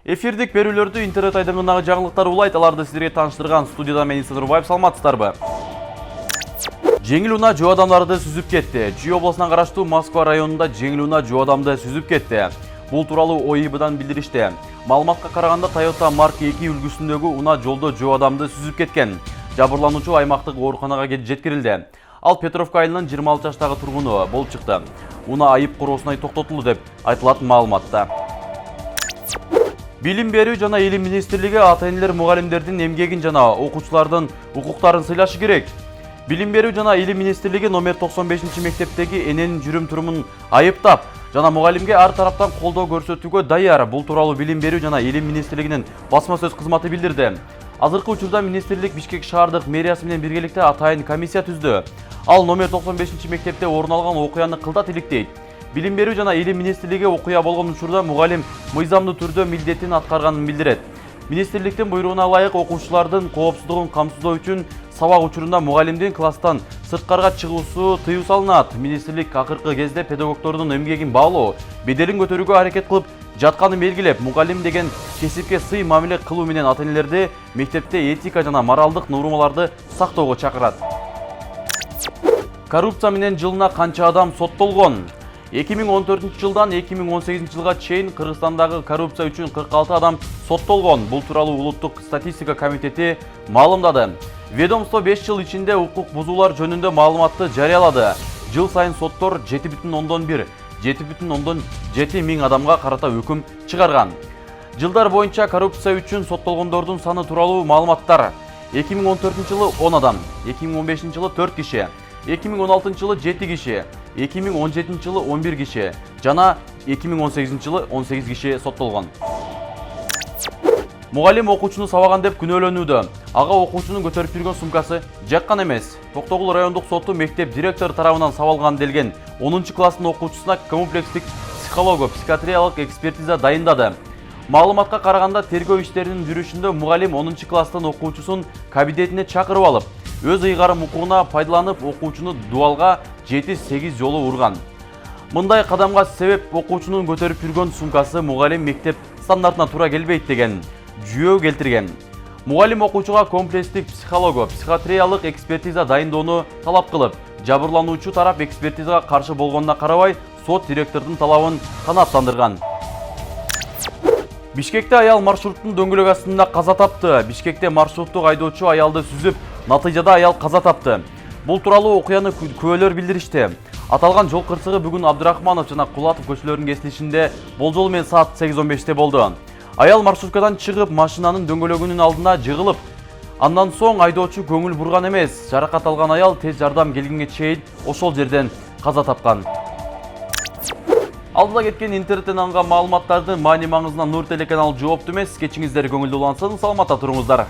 Эфирдик берүүлөрдү интернет айдыңындагы жаңылыктар улайт, аларды силерге тааныштырган студияда мен Исадыр Убаев, саламатсыздарбы? Жеңил унаа жөө адамдарды сүзүп кетти. Чүй обласына караштуу Москва районунда жеңил унаа жөө адамды сүзүп кетти. Бул тууралуу ОИБдан билдиришти. Маалыматка караганда Toyota Mark 2 үлгүсүндөгү унаа жолдо жөө адамды сүзүп кеткен. Жабырлануучу аймактык ооруканага жеткирилди. Ал Петровка айылынын 26 жаштагы тургуну болуп чыкты. Унаа айып короосуна токтотулду деп айтылат маалыматта. Билим берүү жана Илим министрлиги ата-энелер мугалимдердин эмгегин жана окуучулардын укуктарын сыйлашы керек. Билим берүү жана Илим министрлиги номер 95 мектептеги эненин жүрүм-турумун айыптап, жана мугалимге ар тараптан колдоо көрсөтүүгө даяр. Бул тууралуу Билим берүү жана Илим министрлигинин басма сөз кызматы билдирди. Азыркы учурда министрлик Бишкек шаардык мэриясы менен биргеликте атайын комиссия түздү. Ал номер 95 мектепте орун алган окуяны кылдат иликтейт. Билим берүү жана Илим министрлиги окуя болгон учурда мугалим мыйзамдуу түрдө милдетин аткарганын билдирет. Министрликтин буйругуна ылайык окуучулардын коопсуздугун камсыздоо үчүн сабак учурунда мугалимдин класстан сырткарга чыгуусу тыюу салынат. Министрлик акыркы кезде педагогдордун эмгегин баалоо, беделин көтөрүүгө аракет кылып жатканын белгилеп, мугалим деген кесипке сый мамиле кылуу менен ата-энелерди мектепте этика жана моралдык нормаларды сактоого чакырат. Коррупция менен жылына канча адам соттолгон? 2014 жылдан 2018 жылга чейин Кыргызстандагы коррупция үчүн 46 адам соттолгон. Бул тууралуу Улуттук статистика комитети маалымдады. Ведомство 5 жыл ичинде укук бузуулар жөнүндө маалыматты жарыялады. Жыл сайын соттор 7,7 миң адамга карата өкүм чыгарган. Жылдар боюнча коррупция үчүн соттолгондордун саны тууралуу маалыматтар: 2014 жылы 10 адам, 2015 жылы 4 киши, 2016 жылы 7 киши, 2017 жылы 11 киши жана 2018 жылы 18 киши соттолгон. Мугалим окуучуну сабаган деп күнөөлөнүүдө. Ага окуучунун көтөрүп жүргөн сумкасы жаккан эмес. Токтогул райондук соту мектеп директору тарабынан сабалган делген 10 класстын окуучусуна комплекстик психиатриялык экспертиза дайындады. Маалыматка караганда тергөө иштеринин жүрүшүндө мугалим 10 класстын окуучусун кабинетине чакырып алып, өз ыйгарым укугуна пайдаланып окуучуну дуалга 7-8 жолу урган. Мындай кадамга себеп окуучунун көтөрүп жүргөн сумкасы мугалим мектеп стандартына туура келбейт деген жүйөө келтирген. Мугалим окуучуга комплекстик психиатриялык экспертиза дайындоону талап кылып, жабырлануучу тарап экспертизага каршы болгонуна карабай, сот директордун талабын канааттандырган. Бишкекте аял маршруттун дөңгөлөк астында каза тапты. Бишкекте маршруттук айдоочу аялды сүзүп, натыйжада аял каза тапты. Бул тууралуу окуяны күбөлөр билдиришти. Аталган жол кырсыгы бүгүн Абдрахманов жана Кулатов көчөлөрүнүн кесилишинде болжол менен саат 8:15 болду. Аял маршруткадан чыгып, машинанын дөңгөлөгүнүн алдына жыгылып, андан соң айдоочу көңүл бурган эмес. Жаракат алган аял тез жардам келгенге чейин ошол жерден каза тапкан. Алдыда кеткен интернеттен алынган маалыматтардын маани маңызына Нур телеканалы жоопту эмес. Кечиңиздер көңүлдүү улансын, саламатта туруңуздар.